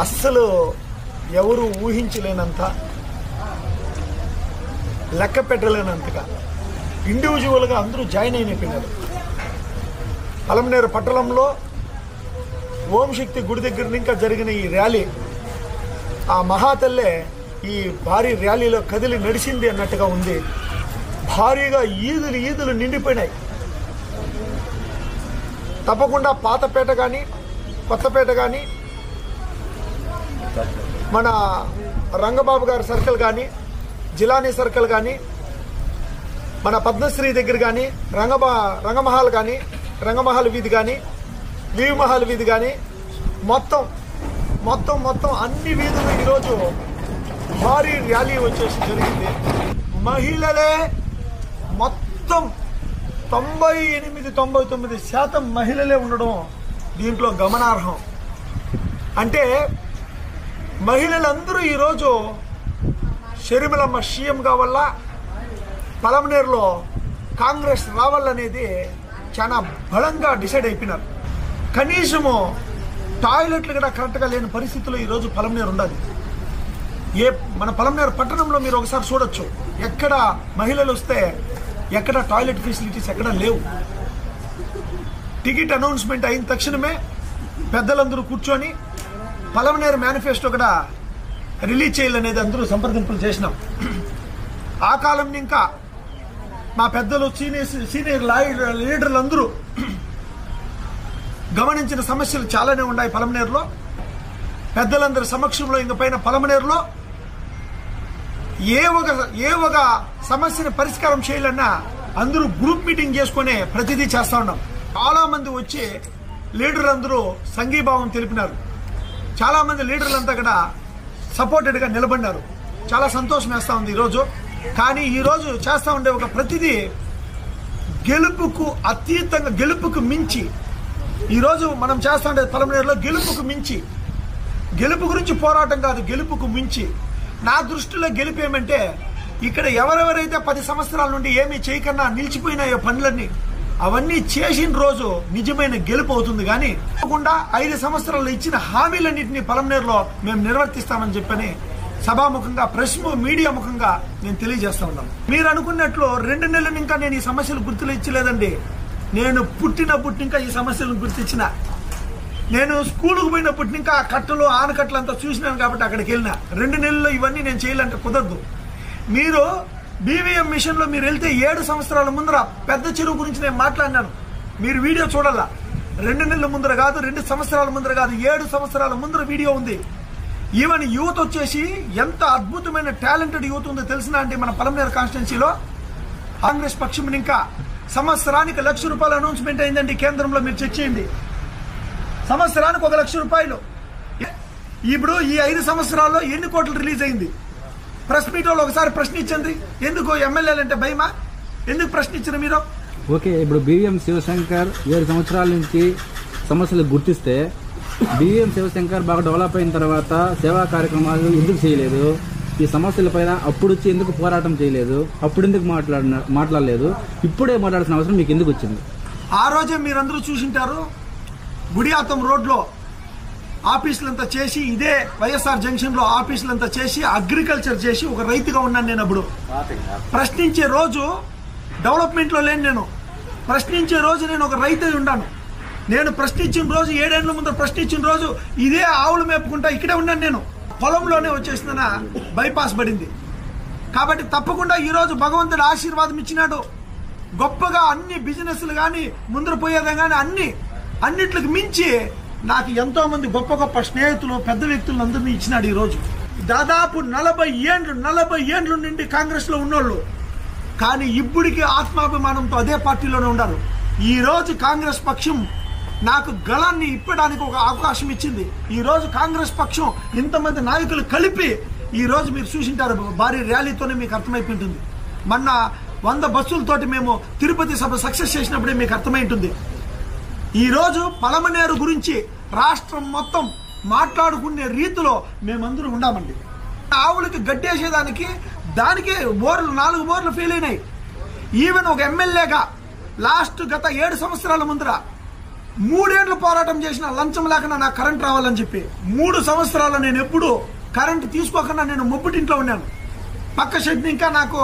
అస్సలు ఎవరు ఊహించలేనంత, లెక్క పెట్టలేనంతగా ఇండివిజువల్గా అందరూ జాయిన్ అయిపోయినారు. పలమనేరు పట్టణంలో ఓంశక్తి గుడి దగ్గర ఇంకా జరిగిన ఈ ర్యాలీ, ఆ మహాతల్లే ఈ భారీ ర్యాలీలో కదిలి నడిచింది అన్నట్టుగా ఉంది. భారీగా ఈదులు నిండిపోయినాయి. తప్పకుండా పాతపేట కానీ, కొత్తపేట కానీ, మన రంగబాబు గారి సర్కిల్ కానీ, జిలానీ సర్కిల్ కానీ, మన పద్మశ్రీ దగ్గర కానీ, రంగమహల్ కానీ, రంగమహల్ వీధి కానీ, వీవిమహల్ వీధి కానీ, మొత్తం అన్ని వీధులు ఈరోజు భారీ ర్యాలీ వచ్చేసి జరిగింది. మహిళలే మొత్తం 98-99% మహిళలే ఉండడం దీంట్లో గమనార్హం. అంటే మహిళలందరూ ఈరోజు షర్మిలమ్మ సీఎం కావాలా, పలమనేరులో కాంగ్రెస్ రావాలనేది చాలా బలంగా డిసైడ్ అయిపోయినారు. కనీసము టాయిలెట్లు కూడా కరెక్ట్గా లేని పరిస్థితుల్లో ఈరోజు పలమనేరు ఉండాలి. మన పలమనేరు పట్టణంలో మీరు ఒకసారి చూడొచ్చు, ఎక్కడ మహిళలు వస్తే ఎక్కడ టాయిలెట్ ఫెసిలిటీస్ ఎక్కడ లేవు. టికెట్ అనౌన్స్మెంట్ అయిన తక్షణమే పెద్దలందరూ కూర్చొని పలమనేరు మేనిఫెస్టో కూడా రిలీజ్ చేయాలనేది అందరూ సంప్రదింపులు చేసినాం. ఆ కాలం ఇంకా మా పెద్దలు సీనియర్ లీడర్లు అందరూ గమనించిన సమస్యలు చాలానే ఉన్నాయి. పలమనేరులో పెద్దలందరి సమక్షంలో ఇంక పైన పలమనేరులో ఏ ఒక సమస్యను పరిష్కారం చేయాలన్నా అందరూ గ్రూప్ మీటింగ్ చేసుకునే ప్రతిదీ చేస్తా ఉన్నాం. చాలా మంది వచ్చి లీడర్లందరూ సంఘీభావం తెలిపినారు. చాలా మంది లీడర్లంతా కూడా సపోర్టెడ్గా నిలబడినారు. చాలా సంతోషం వేస్తా ఉంది ఈరోజు. కానీ ఈరోజు చేస్తా ఉండే ఒక ప్రతిదీ గెలుపుకు అతీతంగా, గెలుపుకు మించి ఈరోజు మనం చేస్తా ఉండే పలమనేరులో గెలుపుకు మించి, గెలుపు గురించి పోరాటం కాదు, గెలుపుకు మించి. నా దృష్టిలో గెలుపు ఏమంటే ఇక్కడ ఎవరెవరైతే 10 సంవత్సరాల నుండి ఏమీ చేయకన్నా నిలిచిపోయినాయో పనులన్నీ అవన్నీ చేసిన రోజు నిజమైన గెలుపు అవుతుంది. కానీ కాకుండా 5 సంవత్సరాలు ఇచ్చిన హామీలన్నింటినీ పలమనేరులో మేము నిర్వర్తిస్తామని చెప్పని సభాముఖంగా, ప్రెస్ మీడియా ముఖంగా నేను తెలియజేస్తా ఉన్నాను. మీరు అనుకున్నట్లు 2 నెలలు ఇంకా నేను ఈ సమస్యలు గుర్తులిచ్చలేదండి. నేను పుట్టినప్పటి ఇంకా ఈ సమస్యలను గుర్తించిన. నేను స్కూల్కు పోయినప్పటి ఇంకా కట్టలు ఆనకట్టలు అంతా చూసినాను కాబట్టి అక్కడికి వెళ్ళిన. 2 నెలల్లో ఇవన్నీ నేను చేయాలంటే కుదరదు. మీరు బీవీఎం మిషన్లో మీరు వెళ్తే 7 సంవత్సరాల ముందర పెద్ద చెరువు గురించి నేను మాట్లాడినాను. మీరు వీడియో చూడాలా. 2 నెలల ముందర కాదు, 2 సంవత్సరాల ముందర కాదు, 7 సంవత్సరాల ముందర వీడియో ఉంది. ఈవెన్ యూత్ వచ్చేసి ఎంత అద్భుతమైన టాలెంటెడ్ యూత్ ఉందో తెలిసిన అంటే మన పలమనేరు కాన్స్టిట్యున్సీలో కాంగ్రెస్ పక్షం ఇంకా సంవత్సరానికి ₹1,00,000 అనౌన్స్మెంట్ అయిందండి. కేంద్రంలో మీరు చెక్ చేయండి. సంవత్సరానికి ₹1,00,000. ఇప్పుడు ఈ 5 సంవత్సరాల్లో ఎన్ని కోట్లు రిలీజ్ అయింది? ప్రెస్ మీట్ వాళ్ళు ఒకసారి ప్రశ్నించండి. ఎందుకు ఎమ్మెల్యేలు అంటే భయమా? ఎందుకు ప్రశ్నించారు మీరు? ఓకే, ఇప్పుడు బీవీఎం శివశంకర్ 7 సంవత్సరాల నుంచి సమస్యలు గుర్తిస్తే బీవీఎం శివశంకర్ బాగా డెవలప్ అయిన తర్వాత సేవా కార్యక్రమాలు ఎందుకు చేయలేదు? ఈ సమస్యలపైన అప్పుడు వచ్చి ఎందుకు పోరాటం చేయలేదు? అప్పుడు ఎందుకు మాట్లాడలేదు? ఇప్పుడే మాట్లాడాల్సిన అవసరం మీకు ఎందుకు వచ్చింది? ఆ రోజే మీరందరూ చూసింటారు. గుడియాతం రోడ్లో ఆఫీసులంతా చేసి, ఇదే వైఎస్ఆర్ జంక్షన్లో ఆఫీసులంతా చేసి, అగ్రికల్చర్ చేసి ఒక రైతుగా ఉన్నాను నేను. అప్పుడు ప్రశ్నించే రోజు డెవలప్మెంట్లో లేను. నేను ప్రశ్నించే రోజు నేను ఒక రైతు ఉన్నాను. నేను ప్రశ్నించిన రోజు 7 ఏళ్ల ముందు ప్రశ్నించిన రోజు ఇదే ఆవులు మేపుకుంటా ఇక్కడే ఉన్నాను. నేను పొలంలోనే వచ్చేసిన బైపాస్ పడింది. కాబట్టి తప్పకుండా ఈరోజు భగవంతుడు ఆశీర్వాదం ఇచ్చినాడు. గొప్పగా అన్ని బిజినెస్లు కానీ, ముందర పోయేదే కానీ అన్నిట్లకు మించి నాకు ఎంతో మంది గొప్ప స్నేహితులు, పెద్ద వ్యక్తులను అందరినీ ఇచ్చినాడు. ఈరోజు దాదాపు 40 ఏండ్ల నుండి కాంగ్రెస్లో ఉన్నోళ్ళు, కానీ ఇప్పటికీ ఆత్మాభిమానంతో అదే పార్టీలోనే ఉన్నారు. ఈరోజు కాంగ్రెస్ పక్షం నాకు గళాన్ని ఇప్పడానికి ఒక అవకాశం ఇచ్చింది. ఈరోజు కాంగ్రెస్ పక్షం ఇంతమంది నాయకులు కలిపి ఈరోజు మీరు చూసింటారు. భారీ ర్యాలీతోనే మీకు అర్థమైపోయింటుంది. మొన్న 100 బస్సులతోటి మేము తిరుపతి సభ సక్సెస్ చేసినప్పుడే మీకు అర్థమై ఉంటుంది. ఈరోజు పలమనేరు గురించి రాష్ట్రం మొత్తం మాట్లాడుకునే రీతిలో మేమందరూ ఉన్నామండి. ఆవులకి గడ్డేసేదానికి దానికే 4 బోర్లు ఫెయిల్ అయినాయి. ఈవెన్ ఒక ఎమ్మెల్యేగా గత 7 సంవత్సరాల ముందర 3 ఏళ్లు పోరాటం చేసిన లంచం లేకుండా నాకు కరెంట్ రావాలని చెప్పి 3 సంవత్సరాలు నేను ఎప్పుడు కరెంట్ తీసుకోకుండా నేను మొబ్బుటింట్లో ఉన్నాను. పక్క షెడ్ ఇంకా నాకు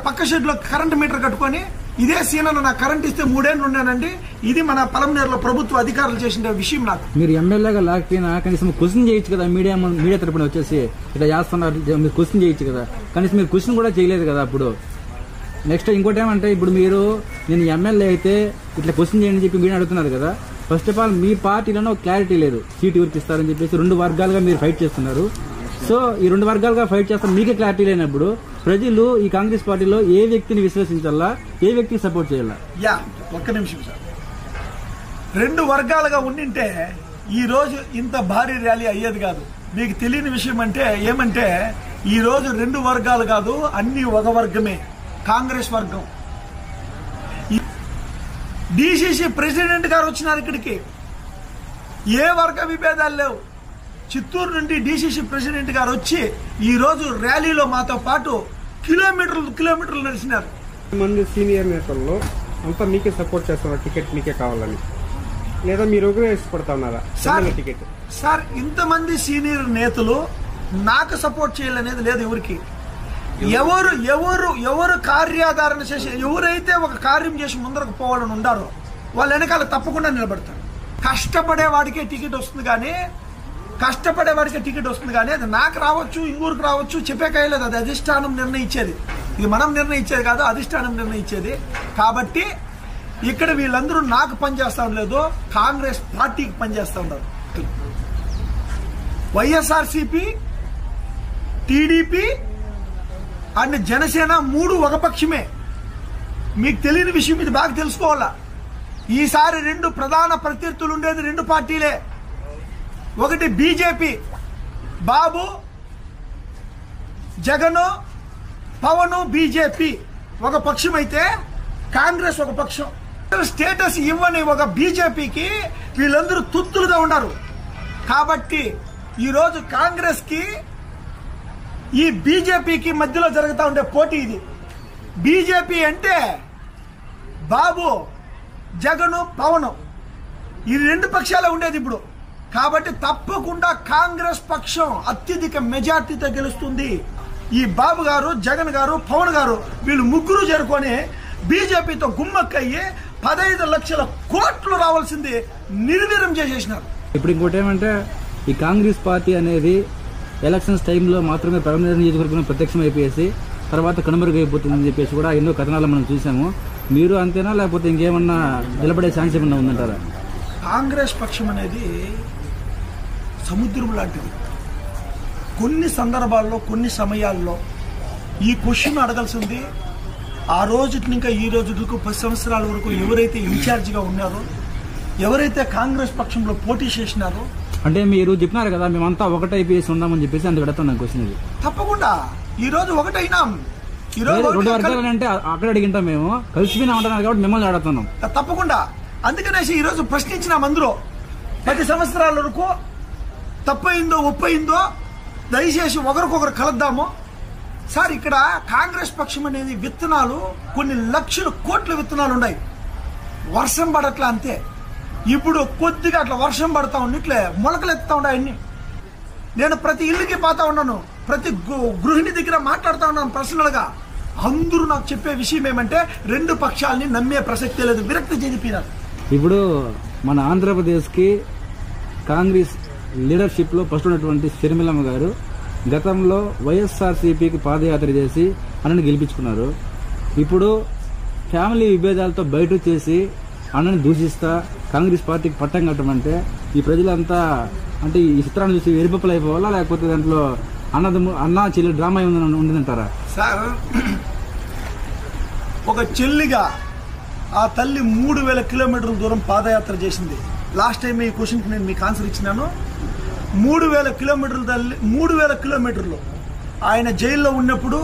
పక్క షెడ్ లో కరెంట్ మీటర్ కట్టుకొని ఇదే సీనలో నాకు కరెంట్ ఇస్తే 3 ఏళ్ళు ఉన్నానండి. ఇది మన పలమనేరులో ప్రభుత్వ అధికారులు చేసిన విషయం. నాకు మీరు ఎమ్మెల్యేగా లేకపోయినా కనీసం క్వశ్చన్ చేయొచ్చు కదా, మీడియా తరపున వచ్చేసి ఇట్లా చేస్తున్నారు మీరు క్వశ్చన్ చేయొచ్చు కదా, కనీసం మీరు క్వశ్చన్ కూడా చేయలేదు కదా. అప్పుడు నెక్స్ట్ ఇంకోటి ఏమంటే ఇప్పుడు మీరు నేను ఎమ్మెల్యే అయితే ఇట్లా క్వశ్చన్ చేయని చెప్పి మీరు అడుగుతున్నారు కదా. ఫస్ట్ ఆఫ్ ఆల్ మీ పార్టీలోనే క్లారిటీ లేదు, సీట్ ఎవరికి ఇస్తారని చెప్పేసి 2 వర్గాలుగా మీరు ఫైట్ చేస్తున్నారు. సో ఈ 2 వర్గాలుగా ఫైట్ చేస్తారు, మీకే క్లారిటీ లేనప్పుడు ప్రజలు ఈ కాంగ్రెస్ పార్టీలో ఏ వ్యక్తిని విశ్వసించాలా, ఏ వ్యక్తికి సపోర్ట్ చేయాలా? ఒక్క నిమిషం సార్. 2 వర్గాలుగా ఉండింటే ఈ రోజు ఇంత భారీ ర్యాలీ అయ్యేది కాదు. మీకు తెలియని విషయం అంటే ఏమంటే ఈ రోజు 2 వర్గాలు కాదు, అన్ని ఒక వర్గమే, కాంగ్రెస్ వర్గం. డిసిసి ప్రెసిడెంట్ గారు వచ్చినారు ఇక్కడికి, ఏ వర్గ విభేదాలు లేవు. చిత్తూరు నుండి డిసిసి ప్రెసిడెంట్ గారు వచ్చి ఈ రోజు ర్యాలీలో మాతో పాటు కిలోమీటర్లు నడిచినారు. మంది సీనియర్ నేతల్లో అంతా మీకే సపోర్ట్ చేస్తున్నారు, టికెట్ మీకే కావాలని, లేదా మీరు ఇష్టపడతా ఉన్నారా టికెట్? సార్ ఇంతమంది సీనియర్ నేతలు నాకు సపోర్ట్ చేయాలనేది లేదు ఎవరికి. ఎవరు కార్యాధారణ చేసి ఎవరైతే ఒక కార్యం చేసి ముందరకు పోవాలని ఉండారో వాళ్ళ వెనకాల తప్పకుండా నిలబడతారు. కష్టపడే వాడికే టికెట్ వస్తుంది కానీ అది నాకు రావచ్చు, ఇంగూరికి రావచ్చు, చెప్పేకాయలేదు. అది అధిష్టానం నిర్ణయించేది, ఇది మనం నిర్ణయించేది కాదు, అధిష్టానం నిర్ణయించేది. కాబట్టి ఇక్కడ వీళ్ళందరూ నాకు పనిచేస్తా లేదు, కాంగ్రెస్ పార్టీకి పనిచేస్తా ఉన్నారు. వైఎస్ఆర్సీపీ, టీడీపీ అండ్ జనసేన 3 ఒక పక్షమే. మీకు తెలియని విషయం ఇది బాగా తెలుసుకోవాలా. ఈసారి 2 ప్రధాన ప్రత్యర్థులు ఉండేది 2 పార్టీలే. ఒకటి బీజేపీ, బాబు జగన్ పవన్ బీజేపీ ఒక పక్షం అయితే కాంగ్రెస్ ఒక పక్షం. స్టేటస్ ఇవ్వని ఒక బీజేపీకి వీళ్ళందరూ తుత్తులుగా ఉన్నారు. కాబట్టి ఈరోజు కాంగ్రెస్ కి ఈ బీజేపీకి మధ్యలో జరుగుతూ ఉండే పోటీ ఇది. బీజేపీ అంటే బాబు జగన్ పవన్, ఈ 2 పక్షాలే ఉండేది ఇప్పుడు. కాబట్టి తప్పకుండా కాంగ్రెస్ పక్షం అత్యధిక మెజార్టీతో గెలుస్తుంది. ఈ బాబు గారు, జగన్ గారు, పవన్ గారు వీళ్ళు 3 చేరుకొని బీజేపీతో గుమ్మక్కయ్యి 15 లక్షల కోట్లు రావాల్సింది నిర్వీర్యం చేసేసినారు. ఇప్పుడు ఇంకోటి ఏమంటే ఈ కాంగ్రెస్ పార్టీ అనేది ఎలక్షన్స్ టైంలో మాత్రమే పలమనేరు నియోజకవర్గంలో ప్రత్యక్షం అయిపోయేసి తర్వాత కనుమరుగైపోతుందని చెప్పేసి కూడా ఎన్నో కథనాలు మనం చూసాము. మీరు అంతేనా, లేకపోతే ఇంకేమన్నా నిలబడే ఛాన్స్ ఏమన్నా ఉందంటారా? కాంగ్రెస్ పక్షం అనేది సముద్రం లాంటిది. కొన్ని సందర్భాల్లో, కొన్ని సమయాల్లో ఈ క్వశ్చన్ అడగాల్సింది ఆ రోజుకి ఇంకా ఈ రోజుకు 10 సంవత్సరాల వరకు ఎవరైతే ఇన్ఛార్జిగా ఉన్నారో, ఎవరైతే కాంగ్రెస్ పక్షంలో పోటీ చేసినారో. అంటే మీరు చెప్పినారు కదా మేమంతా ఒకటైపోయేసి ఉన్నామని చెప్పేసి అందుకు అడుగుతున్నాను క్వశ్చన్ ఇది. తప్పకుండా ఈ రోజు ఒకటైనాం. ఈ రోజు 2 వర్గాలు అంటే అక్కడ అడిగింటాం, మేము కలిసిపోయినా ఉంటున్నారు కాబట్టి మిమ్మల్ని అడుగుతున్నాం. తప్పకుండా అందుకనేసి ఈ రోజు ప్రశ్నించినాం. అందరూ 10 సంవత్సరాల వరకు తప్పయిందో ఒప్పయిందో దయచేసి ఒకరికొకరు కలుద్దాము. సార్ ఇక్కడ కాంగ్రెస్ పక్షం అనేది విత్తనాలు కొన్ని లక్షల కోట్ల విత్తనాలు ఉన్నాయి. వర్షం పడట్లా అంతే. ఇప్పుడు కొద్దిగా అట్లా వర్షం పడతా ఉండి ఇట్లే మొలకలు ఎత్తుతా ఉన్నాయి అన్ని. నేను ప్రతి ఇల్లుకి పోతా ఉన్నాను, ప్రతి గృహిణి దగ్గర మాట్లాడుతూ ఉన్నాను పర్సనల్ గా. అందరూ నాకు చెప్పే విషయం ఏమంటే 2 పక్షాలని నమ్మే ప్రసక్తే లేదు, విరక్తి చెందిపోయినారు. ఇప్పుడు మన ఆంధ్రప్రదేశ్ కి కాంగ్రెస్ లీడర్షిప్ లో ఫస్ట్ ఉన్నటువంటి షర్మిలమ్మ గారు గతంలో వైఎస్ఆర్సీపీకి పాదయాత్ర చేసి అన్నని గెలిపించుకున్నారు. ఇప్పుడు ఫ్యామిలీ విభేదాలతో బయట చేసి అన్నని దూషిస్తా కాంగ్రెస్ పార్టీకి పట్టం కట్టమంటే ఈ ప్రజలంతా అంటే ఈ చిత్రాన్ని చూసి ఎరిపప్పులు అయిపోవాలా, లేకపోతే దాంట్లో అన్నా చెల్లి డ్రామా ఏమైనా ఉండిందంటారా? సార్ ఒక చెల్లిగా ఆ తల్లి 3000 కిలోమీటర్ల దూరం పాదయాత్ర చేసింది. లాస్ట్ టైం ఈ క్వశ్చన్కి నేను మీకు ఆన్సర్ ఇచ్చినాను. 3000 కిలోమీటర్ల తల్లి 3000 కిలోమీటర్లు ఆయన జైల్లో ఉన్నప్పుడు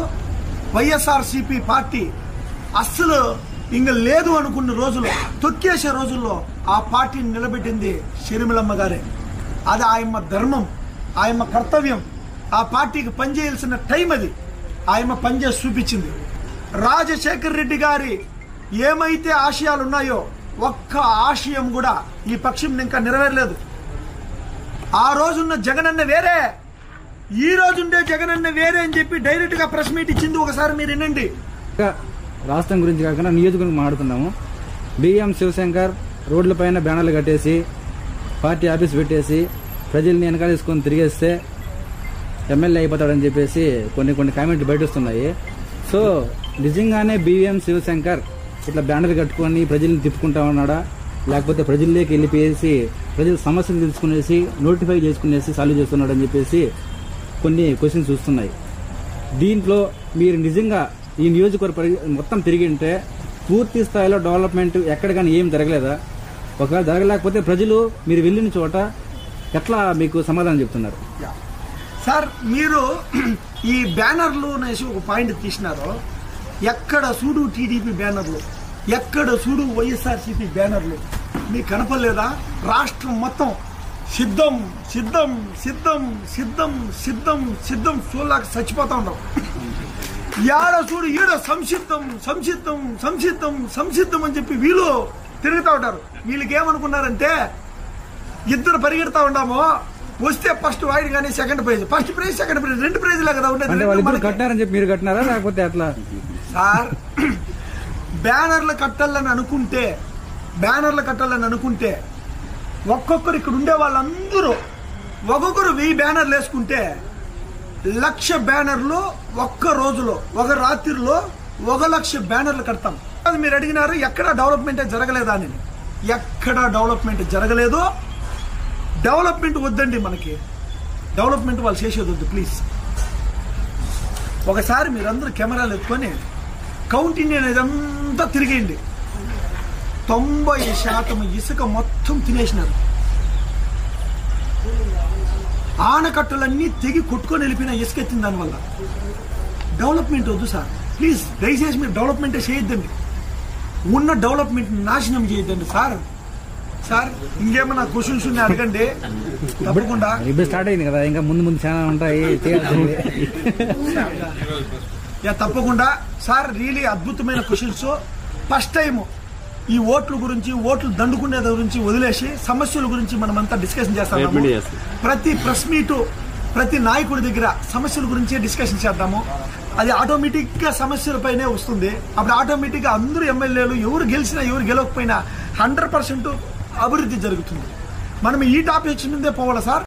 వైఎస్ఆర్సీపీ పార్టీ అస్సలు ఇంక లేదు అనుకున్న రోజులు, తొక్కేసే రోజుల్లో ఆ పార్టీని నిలబెట్టింది షర్మిలమ్మ గారే. అది ఆయమ్మ ధర్మం, ఆయమ్మ కర్తవ్యం. ఆ పార్టీకి పనిచేయాల్సిన టైం అది. ఆయమ్మ పనిచేసి చూపించింది. రాజశేఖర్ రెడ్డి గారి ఏమైతే ఆశయాలు ఉన్నాయో ఒక్క ఆశయం కూడా ఈ పక్షం ఇంకా నెరవేరలేదు. ఆ రోజున్న జగనన్న వేరే, ఈ రోజుండే జగనన్న వేరే అని చెప్పి డైరెక్ట్ గా ప్రెస్ మీట్ ఇచ్చింది. ఒకసారి మీరు వినండి. రాష్ట్రం గురించి కాకుండా నియోజకవర్గం మాట్లాడుతున్నాము. బిఎం శివశంకర్ రోడ్లపైన బ్యానర్లు కట్టేసి పార్టీ ఆఫీస్ పెట్టేసి ప్రజల్ని వెనకాల తీసుకొని తిరిగేస్తే ఎమ్మెల్యే అయిపోతాడని చెప్పేసి కొన్ని కామెంట్లు బయట వస్తున్నాయి. సో నిజంగానే బిఎం శివశంకర్ ఇట్లా బ్యానర్లు కట్టుకొని ప్రజల్ని తిప్పుకుంటా ఉన్నాడా, లేకపోతే ప్రజల్లోకి వెళ్ళిపోయేసి ప్రజల సమస్యలు తెలుసుకునేసి నోటిఫై చేసుకునేసి సాల్వ్ చేస్తున్నాడు అని చెప్పేసి కొన్ని క్వశ్చన్స్ వస్తున్నాయి. దీంట్లో మీరు నిజంగా ఈ నియోజకవర్గ మొత్తం తిరిగి ఉంటే పూర్తి స్థాయిలో డెవలప్మెంట్ ఎక్కడ కానీ ఏం జరగలేదా? ఒకవేళ జరగలేకపోతే ప్రజలు మీరు వెళ్ళిన చోట ఎట్లా మీకు సమాధానం చెప్తున్నారు? సార్, మీరు ఈ బ్యానర్లు అనేసి ఒక పాయింట్ తీసినారు. ఎక్కడ చూడు టీడీపీ బ్యానర్లు, ఎక్కడ చూడు వైఎస్ఆర్సీపీ బ్యానర్లు మీకు కనపడలేదా? రాష్ట్రం మొత్తం సిద్ధం సిద్ధం సిద్ధం సిద్ధం సిద్ధం సిద్ధం చూడలేక చచ్చిపోతా ఉన్నాం. ఏడ చూడు ఈడ సంసిద్ధం సంసిద్ధం సంసిద్ధం సంసిద్ధం అని చెప్పి వీళ్ళు తిరుగుతూ ఉంటారు. వీళ్ళకి ఏమనుకున్నారంటే ఇద్దరు పరిగెడతా ఉన్నాము, వస్తే ఫస్ట్ వాయిడ్ కానీ second prize, first prize second prize, 2 ప్రైజ్లే కదా ఉండేది. కట్టారని చెప్పి మీరు కట్టినారా లేకపోతే అట్లా? సార్, బ్యానర్లు కట్టాలని అనుకుంటే ఒక్కొక్కరు ఇక్కడ ఉండే వాళ్ళందరూ ఒక్కొక్కరు 1000 బ్యానర్లు వేసుకుంటే 1,00,000 బ్యానర్లు ఒక్క రోజులో, ఒక రాత్రిలో 1,00,000 బ్యానర్లు కడతాం. అది మీరు అడిగినారు ఎక్కడ డెవలప్మెంట్ జరగలేదా అని. ఎక్కడ డెవలప్మెంట్ జరగలేదు. డెవలప్మెంట్ వద్దండి, మనకి డెవలప్మెంట్ వాళ్ళు చేసేది వద్దు ప్లీజ్. ఒకసారి మీరందరూ కెమెరాలు ఎత్తుకొని కౌంటింగ్ అనేది అంతా తిరిగేయండి. 90% ఇసుక మొత్తం తినేసినారు. ఆనకట్టలన్నీ తెగి కొట్టుకొని వెళ్ళిపోయిన ఇసుక ఎత్తింది. దానివల్ల డెవలప్మెంట్ వద్దు సార్ ప్లీజ్. దయచేసి మీరు డెవలప్మెంటే చేయొద్దండి. ఉన్న డెవలప్మెంట్ నాశనం చేయొద్దండి సార్. సార్, ఇంకేమన్నా క్వశ్చన్స్ ఉన్నాయి అడగండి తప్పకుండా. ఇప్పుడు స్టార్ట్ అయింది కదా, ఇంకా ముందు చాలా ఉంటాయి చేయాల్సింది. తప్పకుండా సార్. రియలీ అద్భుతమైన క్వశ్చన్స్. ఫస్ట్ టైం ఈ ఓట్ల గురించి, ఓట్లు దండుకునే గురించి వదిలేసి సమస్యల గురించి మనమంతా డిస్కషన్ చేస్తాము. ప్రతి ప్రెస్ మీటు, ప్రతి నాయకుడి దగ్గర సమస్యల గురించే డిస్కషన్ చేద్దాము. అది ఆటోమేటిక్ గా సమస్యలపైనే వస్తుంది. అప్పుడు ఆటోమేటిక్ గా అందరూ ఎమ్మెల్యేలు ఎవరు గెలిచినా ఎవరు గెలవకపోయినా 100% అభివృద్ధి జరుగుతుంది. మనం ఈ టాపిక్ మీదే పోవాలా సార్?